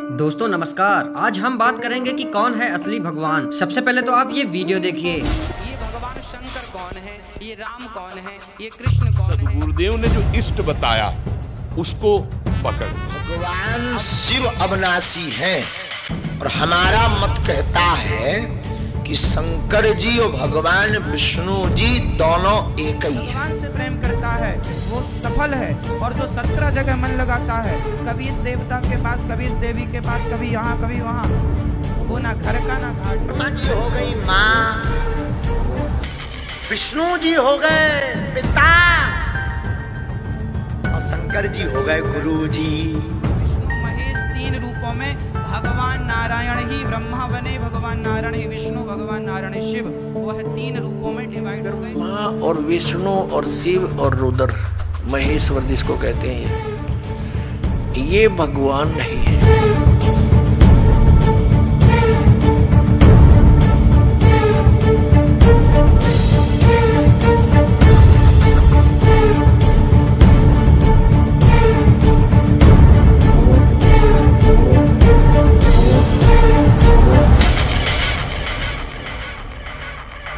दोस्तों नमस्कार। आज हम बात करेंगे कि कौन है असली भगवान। सबसे पहले तो आप ये वीडियो देखिए। ये भगवान शंकर कौन है, ये राम कौन है, ये कृष्ण कौन है। गुरुदेव ने जो इष्ट बताया उसको पकड़। भगवान शिव अविनाशी हैं और हमारा मत कहता है कि शंकर जी और भगवान विष्णु जी दोनों एक ही हैं। भगवान से प्रेम करता है वो सफल है, और जो 17 जगह मन लगाता है, कभी इस देवता के पास, कभी इस देवी के पास, कभी यहाँ कभी वहाँ, वो ना घर का ना घाट। ब्रह्मा जी हो गई माँ, विष्णु जी हो गए पिता और शंकर जी हो गए गुरु जी। विष्णु महेश 3 रूपों में भगवान नारायण ही ब्रह्मा बने, भगवान नारायण ही विष्णु, भगवान नारायण शिव, वह 3 रूपों में डिवाइड हो गए। माँ और विष्णु और शिव और रुद्र, महेश्वर जिसको कहते हैं, ये भगवान नहीं है।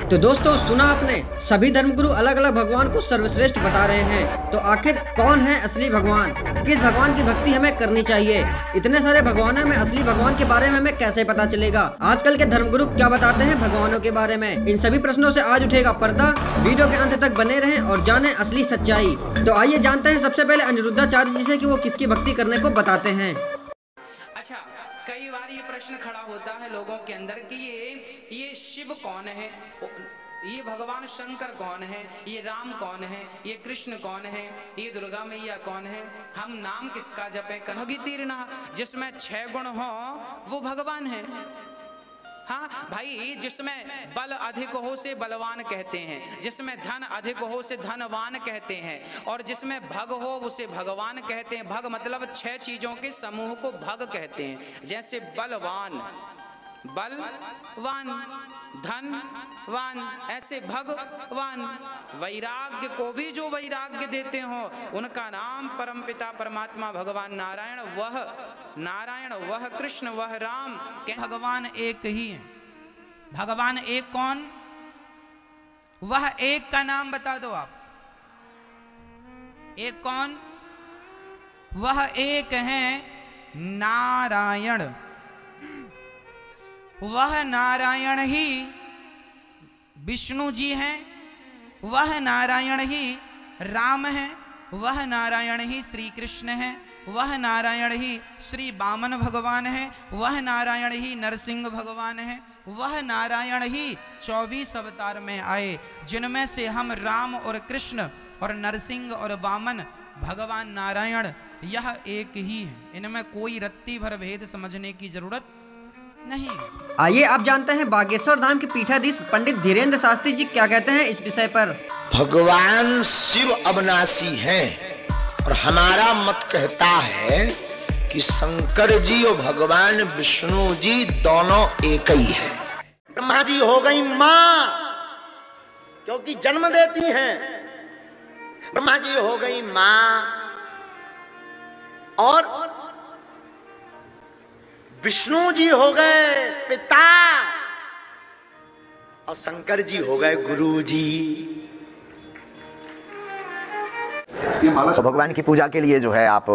तो दोस्तों सुना आपने, सभी धर्मगुरु अलग अलग भगवान को सर्वश्रेष्ठ बता रहे हैं। तो आखिर कौन है असली भगवान? किस भगवान की भक्ति हमें करनी चाहिए? इतने सारे भगवानों में असली भगवान के बारे में हमें कैसे पता चलेगा? आजकल के धर्मगुरु क्या बताते हैं भगवानों के बारे में? इन सभी प्रश्नों से आज उठेगा पर्दा। वीडियो के अंत तक बने रहें और जाने असली सच्चाई। तो आइए जानते हैं सबसे पहले अनिरुद्धाचार्य जी से कि वो किसकी भक्ति करने को बताते हैं। अच्छा, कई बार ये प्रश्न खड़ा होता है लोगों के अंदर कि ये शिव कौन है, ये भगवान शंकर कौन है, ये राम कौन है, ये कृष्ण कौन है, ये दुर्गा मैया कौन है, हम नाम किसका जपे कनोगी तीर्णा। जिसमें 6 गुण हो वो भगवान है। हाँ भाई, जिसमें बल अधिक हो से बलवान कहते हैं, जिसमें धन अधिक हो से धनवान कहते हैं, और जिसमें भग हो उसे भगवान कहते हैं। भग मतलब 6 चीजों के समूह को भग कहते हैं। जैसे बलवान, बलवान, धनवान, ऐसे भगवान। वैराग्य को भी जो वैराग्य देते हो उनका नाम परमपिता परमात्मा भगवान नारायण, वह कृष्ण, वह राम। भगवान एक ही है। भगवान एक कौन? वह एक का नाम बता दो आप। एक कौन? वह एक है नारायण। वह नारायण ही विष्णु जी हैं, वह नारायण ही राम है, वह नारायण ही श्री कृष्ण है, वह नारायण ही श्री वामन भगवान है, वह नारायण ही नरसिंह भगवान है, वह नारायण ही 24 अवतार में आए, जिनमें से हम राम और कृष्ण और नरसिंह और वामन भगवान नारायण यह एक ही है। इनमें कोई रत्ती भर भेद समझने की जरूरत नहीं। आइए आप जानते हैं बागेश्वर धाम के पीठाधीश पंडित धीरेन्द्र शास्त्री जी क्या कहते हैं इस विषय पर। भगवान शिव अविनाशी हैं और हमारा मत कहता है कि शंकर जी और भगवान विष्णु जी दोनों एक ही हैं। ब्रह्मा जी हो गई माँ क्योंकि जन्म देती हैं, ब्रह्मा जी हो गई माँ, और विष्णु जी हो गए पिता और शंकर जी हो गए गुरु जी। तो भगवान की पूजा के लिए जो है आप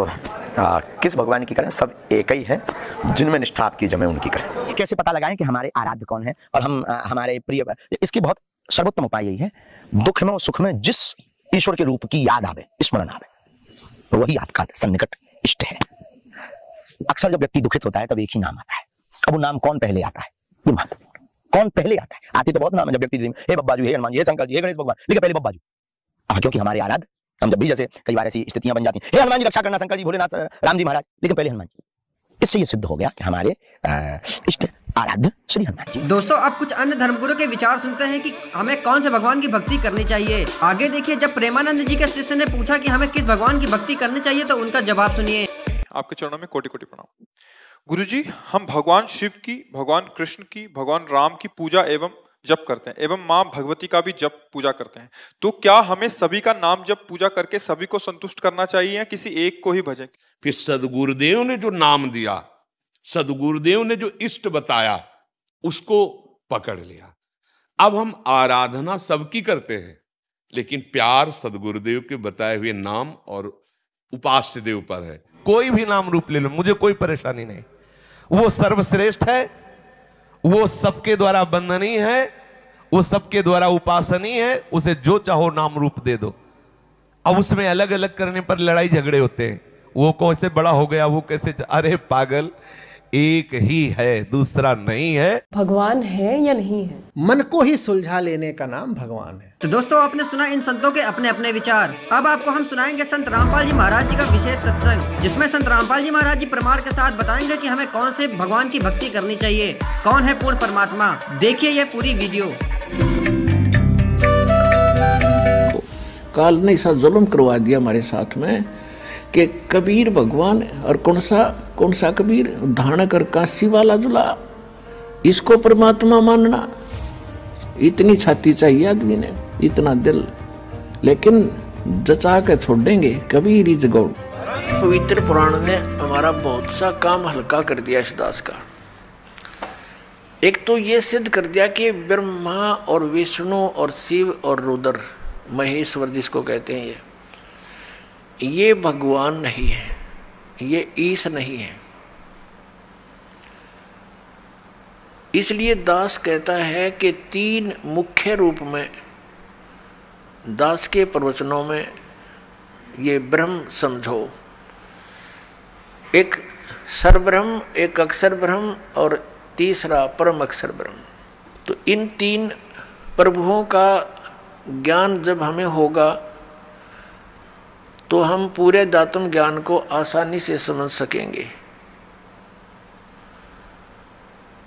किस भगवान की करें, सब एक ही है। जिनमें निष्ठा आपकी जमे उनकी करें। कैसे पता लगाएं कि हमारे आराध्य कौन है और हम हमारे प्रिय? इसकी बहुत सर्वोत्तम उपाय यही है, दुख में और सुख में जिस ईश्वर के रूप की याद आवे, स्मरण आवे, तो वही आपका सन्निकट इष्ट है। अक्सर जब व्यक्ति दुखित होता है तब एक ही नाम आता है। अब वो नाम कौन पहले आता है, ये महत्वपूर्ण। कौन पहले आता है? आते तो बहुत नाम है। जब व्यक्ति हे बब्बा जी, हे हनुमान जी, हे शंकर जी, हे गणेश भगवान, लेकिन पहले बब्बा जी। क्योंकि हमारे आराध्य, हम जब भी जैसे कई बार ऐसी स्थितियां बन जाती हैं, हे हनुमान जी रक्षा करना, शंकर जी, भोलेनाथ, राम जी महाराज, लेकिन पहले हनुमान जी। इससे ये सिद्ध हो गया कि हमारे इष्ट आराध्य श्री हनुमान जी। दोस्तों अब कुछ अन्य धर्मगुरु के विचार सुनते हैं कि हमें कौन से भगवान की भक्ति करनी चाहिए। आगे देखिए, जब प्रेमानंद जी के शिष्य ने पूछा कि हमें किस भगवान की भक्ति करनी चाहिए तो उनका जवाब सुनिए। आपके चरणों में कोटि कोटि प्रणाम। गुरुजी, हम भगवान शिव की, भगवान कृष्ण की, भगवान राम की पूजा एवं जप करते हैं एवं माँ भगवती का भी जप पूजा करते हैं, तो क्या हमें सभी का नाम जप पूजा करके सभी को संतुष्ट करना चाहिए या किसी एक को ही भजें? फिर सदगुरुदेव ने जो नाम दिया सदगुरुदेव ने जो इष्ट बताया उसको पकड़ लिया। अब हम आराधना सबकी करते हैं, लेकिन प्यार सदगुरुदेव के बताए हुए नाम और उपास्य देव पर है। कोई भी नाम रूप ले लो, मुझे कोई परेशानी नहीं। वो सर्वश्रेष्ठ है, वो सबके द्वारा वंदनीय है, वो सबके द्वारा उपासनीय है। उसे जो चाहो नाम रूप दे दो। अब उसमें अलग अलग करने पर लड़ाई झगड़े होते हैं। वो कैसे बड़ा हो गया, वो कैसे, अरे पागल, एक ही है, दूसरा नहीं है। भगवान है या नहीं है, मन को ही सुलझा लेने का नाम भगवान है। तो दोस्तों, आपने सुना इन संतों के अपने अपने विचार। अब आपको हम सुनाएंगे संत रामपाल जी महाराज जी का विशेष सत्संग, जिसमें संत रामपाल जी महाराज जी प्रमाण के साथ बताएंगे कि हमें कौन से भगवान की भक्ति करनी चाहिए, कौन है पूर्ण परमात्मा। देखिए यह पूरी वीडियो। काल ने ऐसा जुल्म करवा दिया हमारे साथ में कि कबीर भगवान, और कौन सा कबीर, धानक और काशी वाला जुला, इसको परमात्मा मानना। इतनी छाती चाहिए आदमी ने, इतना दिल, लेकिन जचा के छोड़ देंगे कबीर इज गॉड। पवित्र पुराण ने हमारा बहुत सा काम हल्का कर दिया इस दास का। एक तो ये सिद्ध कर दिया कि ब्रह्मा और विष्णु और शिव और रुद्र, महेश्वर जिसको कहते हैं, ये भगवान नहीं है, ये ईश नहीं है। इसलिए दास कहता है कि तीन मुख्य रूप में दास के प्रवचनों में ये ब्रह्म समझो। एक सरब्रह्म, एक अक्षर ब्रह्म और तीसरा परम अक्षर ब्रह्म। तो इन तीन प्रभुओं का ज्ञान जब हमें होगा तो हम पूरे दातम ज्ञान को आसानी से समझ सकेंगे।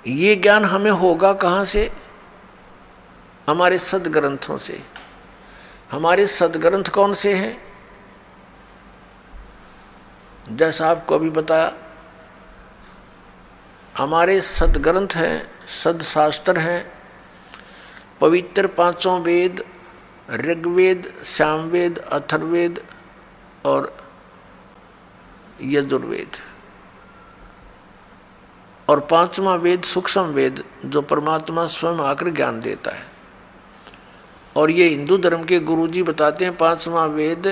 ये ज्ञान हमें होगा कहाँ से? हमारे सदग्रंथों से। हमारे सदग्रंथ कौन से हैं? जैसा आपको अभी बताया, हमारे सदग्रंथ हैं, सदशास्त्र हैं, पवित्र पांचों वेद, ऋग्वेद, सामवेद, अथर्ववेद और यजुर्वेद, और पांचवा वेद सूक्ष्म वेद जो परमात्मा स्वयं आकर ज्ञान देता है। और ये हिंदू धर्म के गुरुजी बताते हैं पांचवा वेद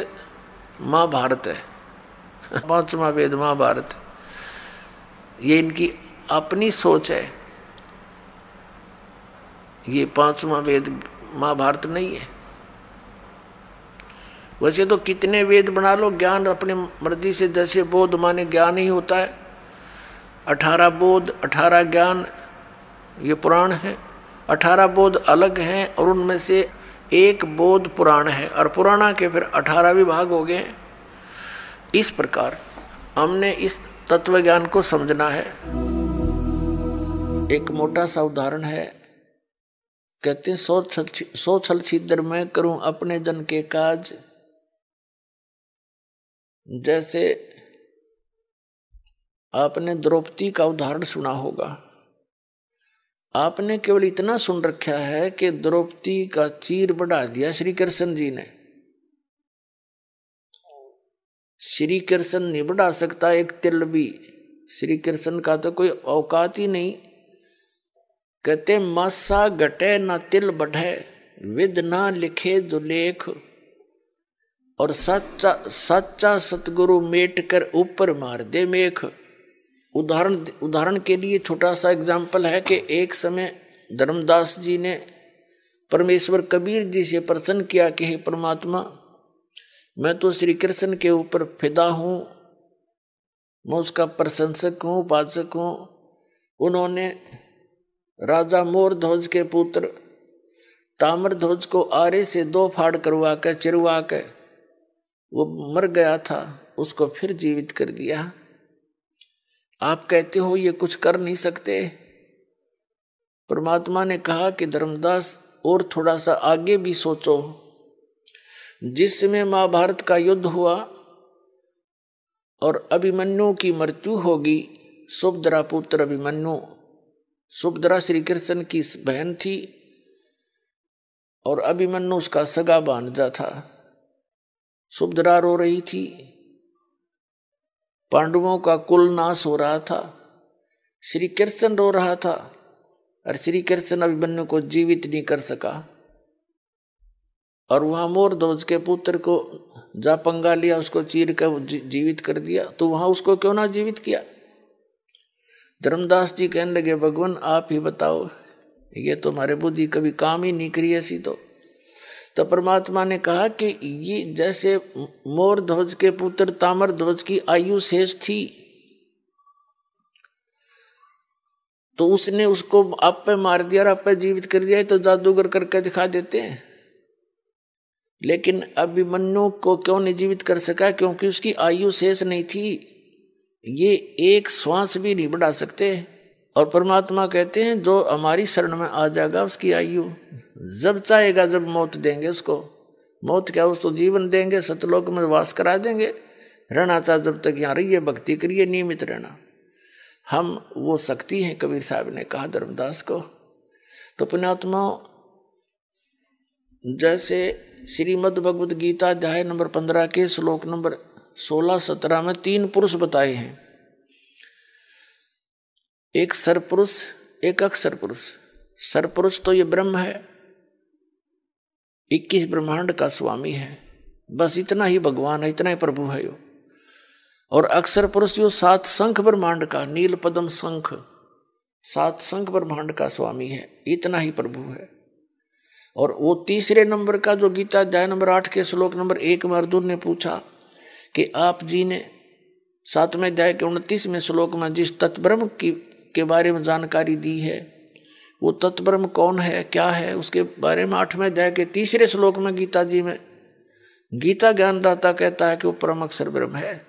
महाभारत है। पांचवा वेद महाभारत, ये इनकी अपनी सोच है। ये पांचवा वेद महाभारत नहीं है। वैसे तो कितने वेद बना लो, ज्ञान अपने मर्जी से, जैसे बोध माने ज्ञान ही होता है। 18 बोध, 18 ज्ञान, ये पुराण है। 18 बोध अलग हैं और उनमें से एक बोध पुराण है, और पुराणा के फिर 18 विभाग हो गए। इस प्रकार हमने इस तत्व ज्ञान को समझना है। एक मोटा सा उदाहरण है, कहते हैं 100 छल छिद्र मैं करूं अपने जन के काज। जैसे आपने द्रौपदी का उदाहरण सुना होगा। आपने केवल इतना सुन रखा है कि द्रौपदी का चीर बढ़ा दिया श्री कृष्ण जी ने। श्री कृष्ण नहीं बढ़ा सकता एक तिल भी। श्री कृष्ण का तो कोई औकात ही नहीं। कहते मासा घटे ना तिल बढ़े, विद ना लिखे जो लेख, और सच्चा सतगुरु मेट कर ऊपर मार दे मेख। उदाहरण के लिए छोटा सा एग्जाम्पल है कि एक समय धर्मदास जी ने परमेश्वर कबीर जी से प्रसन्न किया कि हे परमात्मा, मैं तो श्री कृष्ण के ऊपर फिदा हूँ, मैं उसका प्रशंसक हूँ, उपासक हूँ। उन्होंने राजा मोरध्वज के पुत्र ताम्रध्वज को आरे से 2 फाड़ करवा कर चिरवा कर, वो मर गया था, उसको फिर जीवित कर दिया। आप कहते हो ये कुछ कर नहीं सकते। परमात्मा ने कहा कि धर्मदास और थोड़ा सा आगे भी सोचो। जिस समय महाभारत का युद्ध हुआ और अभिमन्यु की मृत्यु होगी, सुभद्रा पुत्र अभिमन्यु, सुभद्रा श्री कृष्ण की बहन थी और अभिमन्यु उसका सगा भांजा था। सुभद्रा रो रही थी, पांडवों का कुल नाश हो रहा था। श्री कृष्ण रो रहा था और श्री कृष्ण अभिमन्यु को जीवित नहीं कर सका, और वहां मोर ध्वज के पुत्र को जा पंगा लिया, उसको चीर कर जीवित कर दिया, तो वहां उसको क्यों ना जीवित किया। धर्मदास जी कहने लगे भगवान आप ही बताओ, ये तो हमारे बुद्धि कभी काम ही नहीं करी ऐसी। तो परमात्मा ने कहा कि ये जैसे मोर ध्वज के पुत्र ताम्र ध्वज की आयु शेष थी, तो उसने उसको आप पे मार दिया और आप पे जीवित कर दिया, तो जादूगर करके दिखा देते हैं। लेकिन अभिमन्यु को क्यों नहीं जीवित कर सका, क्योंकि उसकी आयु शेष नहीं थी, ये एक श्वास भी नहीं बढ़ा सकते। और परमात्मा कहते हैं जो हमारी शरण में आ जाएगा उसकी आयु जब चाहेगा जब मौत देंगे उसको, मौत क्या उसको जीवन देंगे, सतलोक में वास करा देंगे, रहना चाहे जब तक यहाँ रहिए, भक्ति करिए, नियमित रहना। हम वो शक्ति हैं, कबीर साहब ने कहा धर्मदास को। तो पुण्यात्मा जैसे श्रीमद् भगवद गीता अध्याय नंबर 15 के श्लोक नंबर 16-17 में 3 पुरुष बताए हैं, एक सरपुरुष एक अक्षर पुरुष। सरपुरुष तो ये ब्रह्म है, 21 ब्रह्मांड का स्वामी है, बस इतना ही भगवान है, इतना ही प्रभु है यो। और अक्षर पुरुष यो 7 शंख ब्रह्मांड का, नील पद्म शंख 7 शंख ब्रह्मांड का स्वामी है, इतना ही प्रभु है। और वो तीसरे नंबर का जो गीता अध्याय नंबर 8 के श्लोक नंबर 1 में अर्जुन ने पूछा कि आप जी ने 7वें अध्याय के 29वें श्लोक में जिस तत्ब्रह्म के बारे में जानकारी दी है, वो तत्ब्रह्म कौन है, क्या है, उसके बारे में 8वें अध्याय के 3रे श्लोक में गीता जी में गीता ज्ञानदाता कहता है कि वो परम अक्षर ब्रह्म है।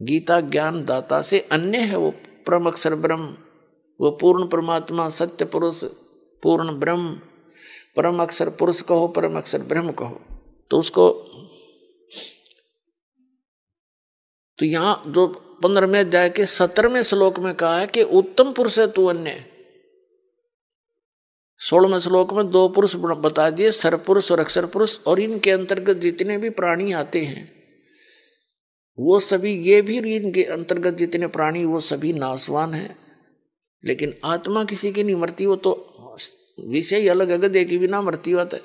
गीता ज्ञानदाता से अन्य है वो परम अक्षर ब्रह्म, वो पूर्ण परमात्मा, सत्य पुरुष, पूर्ण ब्रह्म, परम अक्षर पुरुष कहो, परम अक्षर ब्रह्म कहो। तो उसको तो यहाँ जो 15वें अध्याय के 17वें श्लोक में कहा है कि उत्तम पुरुष है तू अन्य। 16वें श्लोक में 2 पुरुष बता दिए, सरपुरुष और अक्षर पुरुष, और इनके अंतर्गत जितने भी प्राणी आते हैं वो सभी, ये भी इनके अंतर्गत जितने प्राणी वो सभी नाशवान हैं, लेकिन आत्मा किसी की नहीं मरती, वो तो विषय ही अलग है, देखी बिना मरती बात है।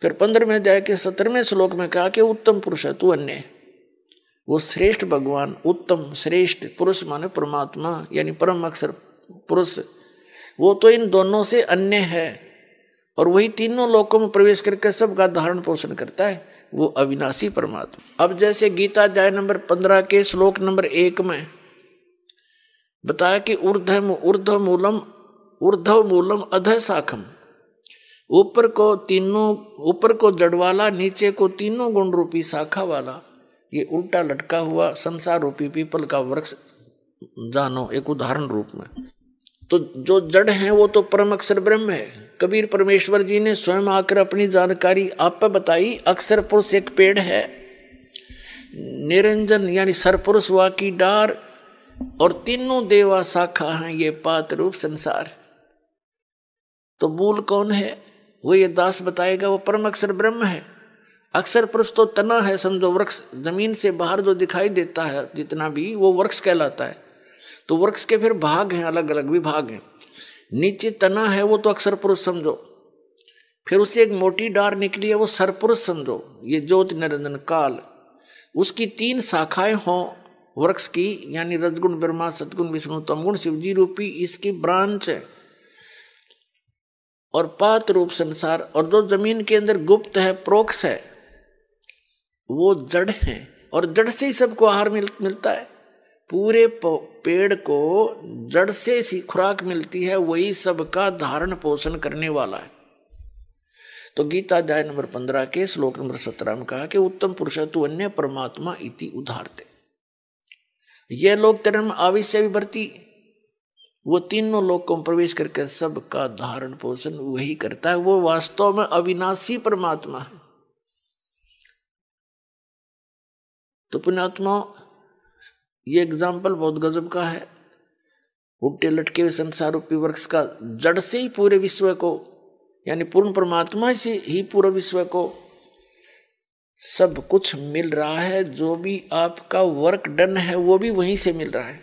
फिर 15वें अध्याय के 17वें श्लोक में कहा कि उत्तम पुरुष है तू अन्य। वो श्रेष्ठ भगवान, उत्तम श्रेष्ठ पुरुष माने परमात्मा यानी परम अक्षर पुरुष, वो तो इन दोनों से अन्य है, और वही तीनों लोकों में प्रवेश करके सबका धारण पोषण करता है, वो अविनाशी परमात्मा। अब जैसे गीता अध्याय नंबर 15 के श्लोक नंबर 1 में बताया कि ऊर्ध्व मूलम अधः शाखम, ऊपर को जड़ वाला, नीचे को तीनों गुण रूपी शाखा वाला, ये उल्टा लटका हुआ संसार रूपी पीपल का वृक्ष जानो एक उदाहरण रूप में। तो जो जड़ है वो तो परम अक्षर ब्रह्म है। कबीर परमेश्वर जी ने स्वयं आकर अपनी जानकारी आप पर बताई। अक्षर पुरुष एक पेड़ है, निरंजन यानी सरपुरुष वा की डार, और तीनों देवा शाखा हैं ये पात रूप संसार। तो मूल कौन है वो ये दास बताएगा, वो परम अक्षर ब्रह्म है। अक्षर पुरुष तो तना है, समझो वृक्ष, जमीन से बाहर जो दिखाई देता है जितना भी वो वृक्ष कहलाता है। तो वृक्ष के फिर भाग हैं, अलग अलग विभाग हैं। नीचे तना है वो तो अक्षर पुरुष समझो, फिर उससे एक मोटी डार निकली है वो सरपुरुष समझो, ये ज्योति निरंजन काल। उसकी 3 शाखाएं हों वृक्ष की, यानी रजगुण ब्रह्मा, सतगुण विष्णु, तमगुण शिवजी रूपी इसकी ब्रांच है, और पात रूप संसार। और जो जमीन के अंदर गुप्त है, प्रोक्ष है, वो जड़ है, और जड़ से ही सबको आहार मिलता है। पूरे पेड़ को जड़ से सी खुराक मिलती है, वही सबका धारण पोषण करने वाला है। तो गीता अध्याय नंबर 15 के श्लोक नंबर 17 में कहा कि उत्तम पुरुष तु अन्य परमात्मा इति उदाहरते। ये लोग तेरे में आविष्य विवर्ती, वो तीनों लोकों में प्रवेश करके सबका धारण पोषण वही करता है, वो वास्तव में अविनाशी परमात्मा है। तो पुण्यात्मा ये एग्जाम्पल बहुत गजब का है। उल्टे लटके हुए संसार रूपी वृक्ष का जड़ से ही पूरे विश्व को, यानी पूर्ण परमात्मा से ही पूरे विश्व को सब कुछ मिल रहा है। जो भी आपका वर्क डन है वो भी वहीं से मिल रहा है।